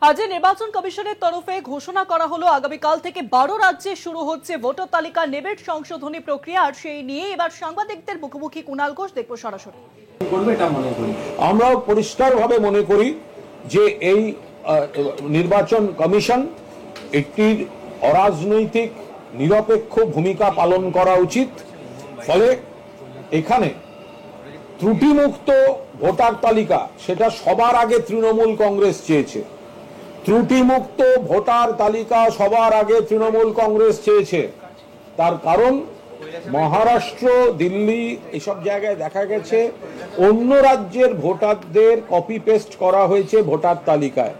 আজ নির্বাচন কমিশনের তরফে ঘোষণা করা হলো আগামীকাল থেকে 12 রাজ্যে শুরু হচ্ছে ভোটার তালিকা নেবেট সংশোধনী প্রক্রিয়া। আর সেই নিয়ে এবার সাংবাদিকদের মুখোমুখি কুণাল ঘোষ, দেখবো সরাসরি। আমরাও পরিষ্কারভাবে মনে করি যে এই নির্বাচন কমিশন একটি অরাজনৈতিক নিরপেক্ষ ভূমিকা পালন করা উচিত। ফলে এখানে ত্রুটিমুক্ত ভোটার তালিকা, সেটা সবার আগে তৃণমূল কংগ্রেস চেয়েছে। ত্রুটিমুক্ত ভোটার তালিকা সবার আগে তৃণমূল কংগ্রেস চেয়েছে। তার কারণ মহারাষ্ট্র, দিল্লি এসব জায়গায় দেখা গেছে অন্য রাজ্যের ভোটারদের কপি পেস্ট করা হয়েছে ভোটার তালিকায়।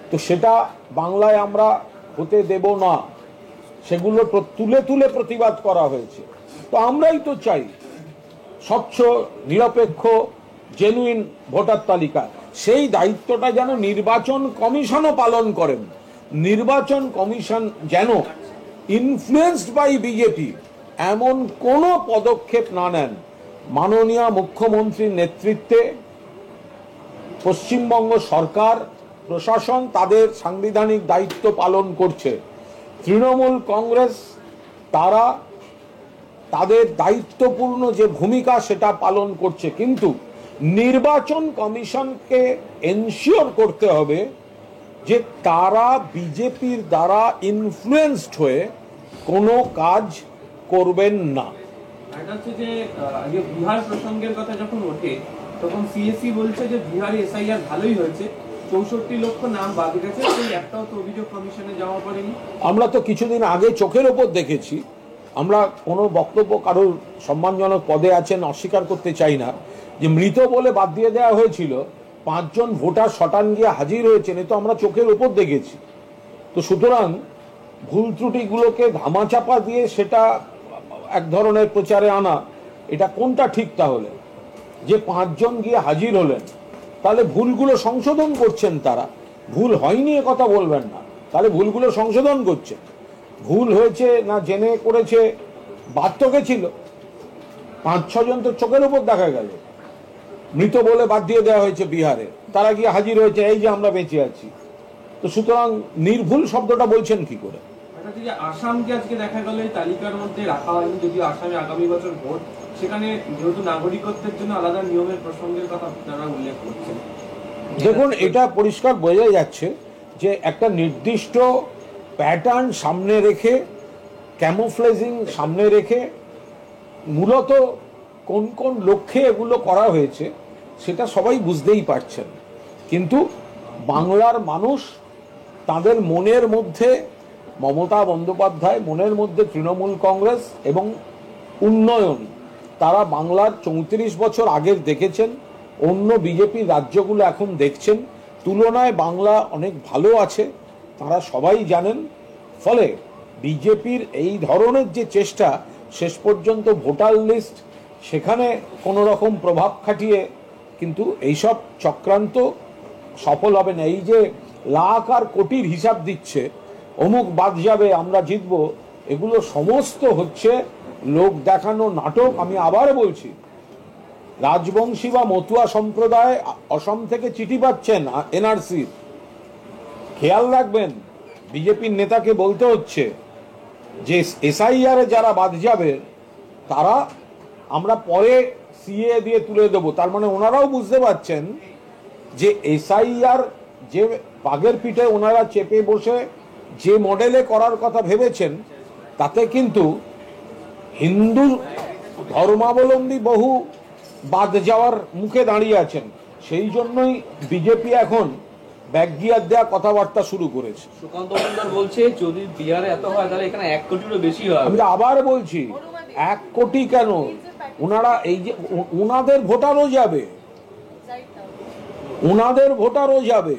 তো সেটা বাংলায় আমরা হতে দেব না, সেগুলো তুলে তুলে প্রতিবাদ করা হয়েছে। তো আমরাই তো চাই স্বচ্ছ, নিরপেক্ষ, জেনুইন ভোটার তালিকা। সেই দায়িত্বটা যেন নির্বাচন কমিশনও পালন করেন। নির্বাচন কমিশন যেন ইনফ্লুয়েন্সড বাই বিজেপি এমন কোনো পদক্ষেপ না নেন। মাননীয় মুখ্যমন্ত্রীর নেতৃত্বে পশ্চিমবঙ্গ সরকার, প্রশাসন তাদের সাংবিধানিক দায়িত্ব পালন করছে। তৃণমূল কংগ্রেস তারা তাদের দায়িত্বপূর্ণ যে ভূমিকা সেটা পালন করছে, কিন্তু নির্বাচন কমিশনকে এনশিওর করতে হবে যে তারা বিজেপির দ্বারা ইনফ্লুয়েন্সড হয়ে কোনো কাজ করবেন না। বিহার প্রসঙ্গের কথা যখন ওঠে তখন সিএসসি বলছে যে বিহারে এসআইআর ভালোই হয়েছে, 64 লক্ষ নাম বাদ গেছে, একটাও তো অভিযোগ কমিশনে জমা পড়েনি। আমরা তো কিছুদিন আগে চোখের ওপর দেখেছি, আমরা কোনো বক্তব্য কারোর সম্মানজনক পদে আছেন অস্বীকার করতে চাই না, যে মৃত বলে বাদ দিয়ে দেওয়া হয়েছিল 5 জন ভোটার শটান গিয়ে হাজির হয়েছেন, এ তো আমরা চোখের ওপর দেখেছি। তো সুতরাং ভুল ত্রুটিগুলোকে ধামাচাপা দিয়ে সেটা এক ধরনের প্রচারে আনা, এটা কোনটা ঠিক? তাহলে যে 5 জন গিয়ে হাজির হলেন, তাহলে ভুলগুলো সংশোধন করছেন তারা। ভুল হয়নি এ কথা বলবেন না, তাহলে ভুলগুলো সংশোধন করছে। ভুল হয়েছে না জেনে করেছে, বাদ তো গেছিল। 5-6 জন তো চোখের উপর দেখা গেল, মৃত বলে বাদ দিয়ে দেওয়া হয়েছে বিহারে, তারা গিয়ে হাজির হয়েছে, এই যে আমরা বেঁচে আছি। তো সুতরাং নির্ভুল শব্দটা বলছেন কি করে? আসামকে আজকে দেখা গেল এই তালিকার মধ্যে রাখা হয়নি, যদিও আসামে আগামী বছর ভোট, সেখানে যেহেতু নাগরিকত্বের জন্য আলাদা নিয়মের প্রসঙ্গের কথা তারা উল্লেখ করছেন। দেখুন, এটা পরিষ্কার বোঝা যাচ্ছে যে একটা নির্দিষ্ট প্যাটার্ন সামনে রেখে, ক্যামোফ্লেজিং সামনে রেখে, মূলত কোন কোন লক্ষ্যে এগুলো করা হয়েছে সেটা সবাই বুঝতেই পারছেন। কিন্তু বাংলার মানুষ, তাদের মনের মধ্যে মমতা বন্দ্যোপাধ্যায়, মনের মধ্যে তৃণমূল কংগ্রেস এবং উন্নয়ন, তারা বাংলার 34 বছর আগের দেখেছেন, অন্য বিজেপি রাজ্যগুলো এখন দেখছেন, তুলনায় বাংলা অনেক ভালো আছে, তারা সবাই জানেন। ফলে বিজেপির এই ধরনের যে চেষ্টা, শেষ পর্যন্ত ভোটার লিস্ট সেখানে কোনো রকম প্রভাব খাটিয়ে কিন্তু এইসব চক্রান্ত সফল হবে না। এই যে লাখ আর কোটির হিসাব দিচ্ছে, অমুক বাদ যাবে আমরা জিতবো, এগুলো সমস্ত হচ্ছে লোক দেখানো নাটক। আমি আবার বলছি, রাজবংশী বা মতুয়া সম্প্রদায় অসম থেকে চিঠি পাচ্ছেন এনআরসির, খেয়াল রাখবেন। বিজেপির নেতাকে বলতে হচ্ছে যে এসআইআরে যারা বাদ যাবে তারা আমরা পরে সিএ দিয়ে তুলে দেবো। তার মানে ওনারাও বুঝতে পারছেন যে এসআইআর যে বাঘের পিঠে ওনারা চেপে বসে যে মডেলে করার কথা ভেবেছেন, তাতে কিন্তু হিন্দু ধর্মাবলম্বী বহু বাদ যাওয়ার মুখে দাঁড়িয়ে আছেন। সেই জন্যই বিজেপি এখন ব্যাকগিয়ার দেওয়া কথাবার্তা শুরু করেছে। সুকান্ত মজুমদার বলছে যদি বিহারে এত হয় তাহলে এখানে 1 কোটিরও বেশি হয়। আমি আবার বলছি, 1 কোটি কেন, ওনারা এই যে ওনাদের ভোটারও যাবে, ওনাদের ভোটারও যাবে।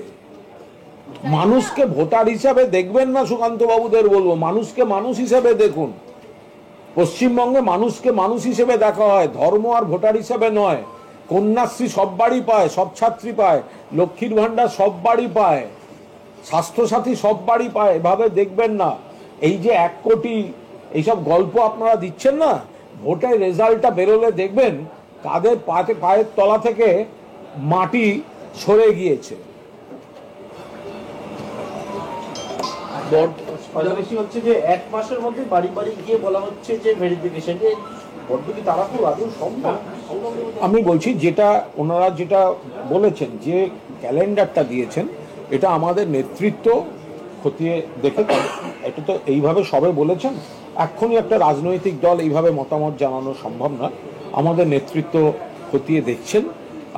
মানুষকে ভোটার হিসাবে দেখবেন না সুকান্ত বাবুদের বলবো, মানুষকে মানুষ হিসেবে দেখুন। পশ্চিমবঙ্গে মানুষকে মানুষ হিসেবে দেখা হয়, ধর্ম আর ভোটার হিসেবে নয়। কন্যাশ্রী সব বাড়ি পায়, সব ছাত্রী পায়, লক্ষ্মীর ভাণ্ডার সব বাড়ি পায়, স্বাস্থ্যসাথী সব বাড়ি পায়, এভাবে দেখবেন না। এই যে 1 কোটি এইসব গল্প আপনারা দিচ্ছেন না, ভোটের রেজাল্টটা বেরোলে দেখবেন কাদের পায়ের তলা থেকে মাটি সরে গিয়েছে। পাশাপাশি হচ্ছে যে 1 মাসের মধ্যে বাড়ি বাড়ি গিয়ে বলা হচ্ছে যে ভেরিফিকেশন, বড্ড কি তাড়াতাড়ি আদৌ সম্ভব? আমি বলছি যেটা ওনারা যেটা বলেছেন, যে ক্যালেন্ডারটা দিয়েছেন, এটা আমাদের নেতৃত্ব খতিয়ে দেখে এটা তো এইভাবে সবে বলেছেন, এক্ষুনি একটা রাজনৈতিক দল এইভাবে মতামত জানানো সম্ভব না। আমাদের নেতৃত্ব খতিয়ে দেখছেন,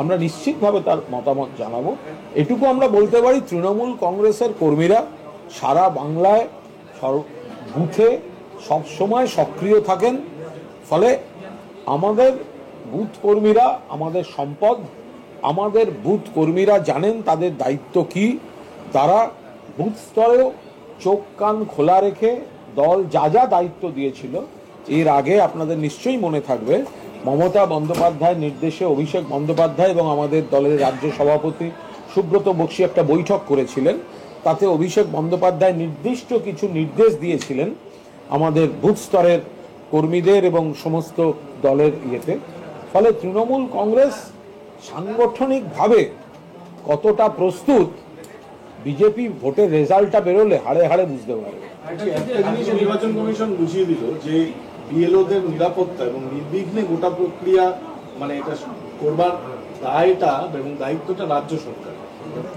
আমরা নিশ্চিতভাবে তার মতামত জানাবো। এটুকু আমরা বলতে পারি, তৃণমূল কংগ্রেসের কর্মীরা সারা বাংলায় বুথে সবসময় সক্রিয় থাকেন, ফলে আমাদের বুথ কর্মীরা আমাদের সম্পদ। আমাদের বুথ কর্মীরা জানেন তাদের দায়িত্ব কি। তারা বুথ স্তরেও চোখ কান খোলা রেখে দল যা যা দায়িত্ব দিয়েছিল, এর আগে আপনাদের নিশ্চয়ই মনে থাকবে মমতা বন্দ্যোপাধ্যায়ের নির্দেশে অভিষেক বন্দ্যোপাধ্যায় এবং আমাদের দলের রাজ্য সভাপতি সুব্রত বক্সী একটা বৈঠক করেছিলেন। তাতে অভিষেক বন্দ্যোপাধ্যায় নির্দিষ্ট কিছু নির্দেশ দিয়েছিলেন আমাদের বুথ স্তরের কর্মীদের এবং সমস্ত দলের ইয়েতে। ফলে তৃণমূল কংগ্রেস সাংগঠনিকভাবে কতটা প্রস্তুত, বিজেপি ভোটের রেজাল্টটা বেরোলে হাড়ে হাড়ে বুঝতে পারবে। একটা জিনিস নির্বাচন কমিশন বুঝিয়ে দিল যে বিএলওদের নিরাপত্তা এবং নির্বিঘ্নে গোটা প্রক্রিয়া মানে এটা করবার দায়টা এবং দায়িত্বটা রাজ্য সরকার।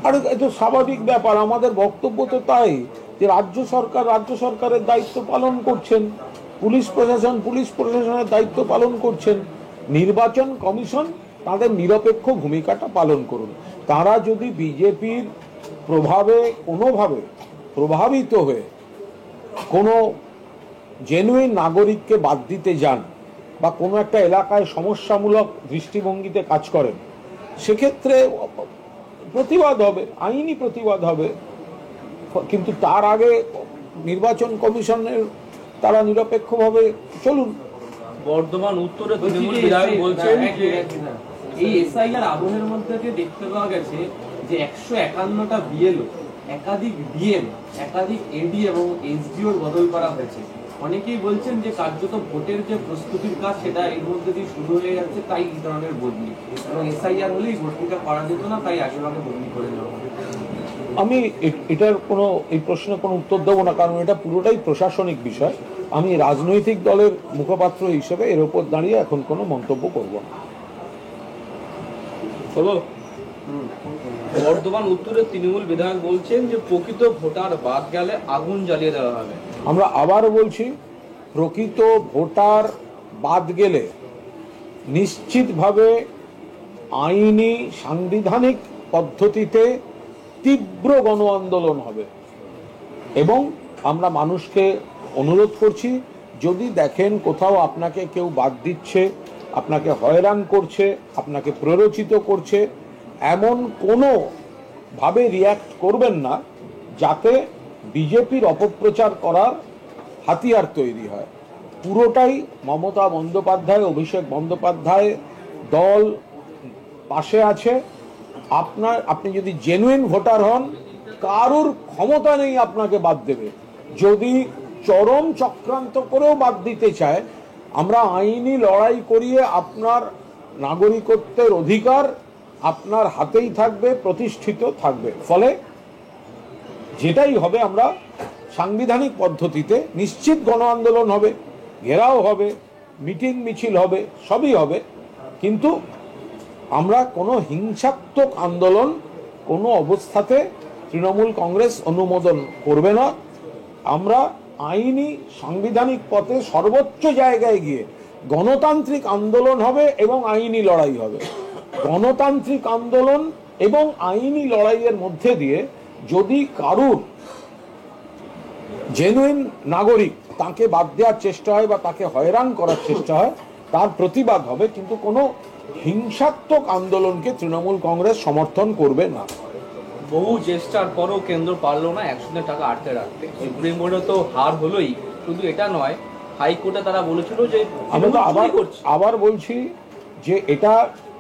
আর এটা স্বাভাবিক ব্যাপার, আমাদের বক্তব্য তো তাই, যে রাজ্য সরকারের দায়িত্ব পালন করছেন, পুলিশ প্রশাসনের দায়িত্ব পালন করছেন, নির্বাচন কমিশন তাদের নিরপেক্ষ ভূমিকাটা পালন করুন। তারা যদি বিজেপির প্রভাবে কোনোভাবে প্রভাবিত হয়ে কোনো জেনুইন নাগরিককে বাদ দিতে যান বা কোনো একটা এলাকায় সমস্যামূলক দৃষ্টিভঙ্গিতে কাজ করেন, সেক্ষেত্রে প্রতিবাদ হবে, আইনি প্রতিবাদ হবে। কিন্তু তার আগে নির্বাচন কমিশনের তারা নিরপেক্ষভাবে চলুন। বর্ধমান উত্তরে তৃণমূল বিধায়ক বলছেন যে এই এসআইআর আগুনের মধ্যে দেখতে পাওয়া গেছে যে 151টা বিএলও, একাধিক ডিএম, একাধিক এডি এবং এসডিওর বদল করা হয়েছে। অনেকেই বলছেন যে কার্যত ভোটের যে প্রস্তুতির কাজ সেটা এর মধ্যে দিয়ে শুরু হয়ে যাচ্ছে, তাই এই ধরনের বদলি, এবং এসআইআর হলেই ভোটটা করা যেত না, তাই আগেভাগে বদলি করে নেওয়া হবে। আমি এটার এই প্রশ্নের কোনো উত্তর দেবো না, কারণ এটা পুরোটাই প্রশাসনিক বিষয়। আমি রাজনৈতিক দলের মুখপাত্র হিসেবে এর উপর দাঁড়িয়ে এখন কোনো মন্তব্য করব না। বর্ধমান উত্তরে তৃণমূল বিধায়ক বলছেন যে প্রকৃত ভোটার বাদ গেলে আগুন জ্বালিয়ে দেওয়া হবে। আমরা আবার বলছি, প্রকৃত ভোটার বাদ গেলে নিশ্চিতভাবে আইনি সাংবিধানিক পদ্ধতিতে তীব্র গণ আন্দোলন হবে। এবং আমরা মানুষকে অনুরোধ করছি, যদি দেখেন কোথাও আপনাকে কেউ বাদ দিচ্ছে, আপনাকে হয়রান করছে, আপনাকে প্ররোচিত করছে, এমন কোনোভাবে রিয়্যাক্ট করবেন না যাতে বিজেপির অপপ্রচার করার হাতিয়ার তৈরি হয়। পুরোটাই মমতা বন্দ্যোপাধ্যায়, অভিষেক বন্দ্যোপাধ্যায় দল পাশে আছে। আপনি যদি জেনুইন ভোটার হন, কারোর ক্ষমতা নেই আপনাকে বাদ দেবে। যদি চরম চক্রান্ত করেও বাদ দিতে চায়, আমরা আইনি লড়াই করিয়ে আপনার নাগরিকত্বের অধিকার আপনার হাতেই থাকবে, প্রতিষ্ঠিত থাকবে। ফলে যেটাই হবে, আমরা সাংবিধানিক পদ্ধতিতে নিশ্চিত গণ আন্দোলন হবে, ঘেরাও হবে, মিটিং মিছিল হবে, সবই হবে। কিন্তু আমরা কোনো হিংসাত্মক আন্দোলন কোনো অবস্থাতে তৃণমূল কংগ্রেস অনুমোদন করবে না। আমরা আইনি সাংবিধানিক পথে সর্বোচ্চ জায়গায় গিয়ে গণতান্ত্রিক আন্দোলন হবে এবং আইনি লড়াই হবে। গণতান্ত্রিক আন্দোলন এবং আইনি লড়াইয়ের মধ্যে দিয়ে যদি কারুর জেনুইন নাগরিক তাকে বাদ দেওয়ার চেষ্টা হয় বা তাকে হয়রান করার চেষ্টা হয়, তার প্রতিবাদ হবে। কিন্তু কোনো হিংসাত্মক আন্দোলনকে তৃণমূল কংগ্রেস সমর্থন করবে না। বহু চেষ্টার পরও কেন্দ্র পারলো না 100 টাকা আটকে রাখতে। সুপ্রিম কোর্টে তো হার হলোই, শুধু এটা নয়, হাইকোর্টে তারা বলেছিল যে আমরা তো আবার বলছি যে এটা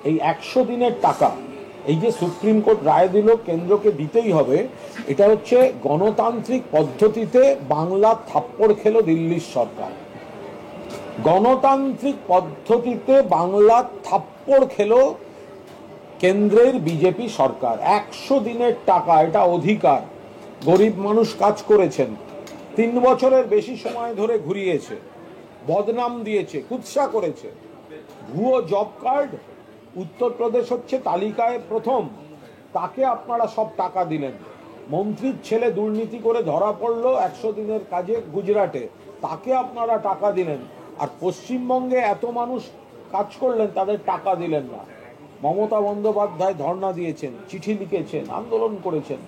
এই 100 দিনের টাকা, এই যে সুপ্রিম কোর্ট রায় দিল কেন্দ্রকে দিতেই হবে, এটা হচ্ছে গণতান্ত্রিক পদ্ধতিতে বাংলা থাপ্পড় খেলো দিল্লির সরকার। গণতান্ত্রিক পদ্ধতিতে বাংলা থাপ্পড় খেলো কেন্দ্রের বিজেপি সরকার। 100 দিনের টাকা, এটা অধিকার। গরিব মানুষ কাজ করেছেন, 3 বছরের বেশি সময় ধরে ঘুরিয়েছে, বদনাম দিয়েছে, কুৎসা করেছে। ভুয়ো জব কার্ড, উত্তরপ্রদেশ হচ্ছে তালিকায় প্রথম, তাকে আপনারা সব টাকা দিলেন। মন্ত্রীর ছেলে দুর্নীতি করে ধরা পড়লো 100 দিনের কাজে গুজরাটে, তাকে আপনারা টাকা দিলেন। আর পশ্চিমবঙ্গে এত মানুষ কাজ করলেন, তাদের টাকা দিলেন না। মমতা বন্দ্যোপাধ্যায় ধর্ণা দিয়েছেন, চিঠি লিখেছেন, আন্দোলন করেছেন,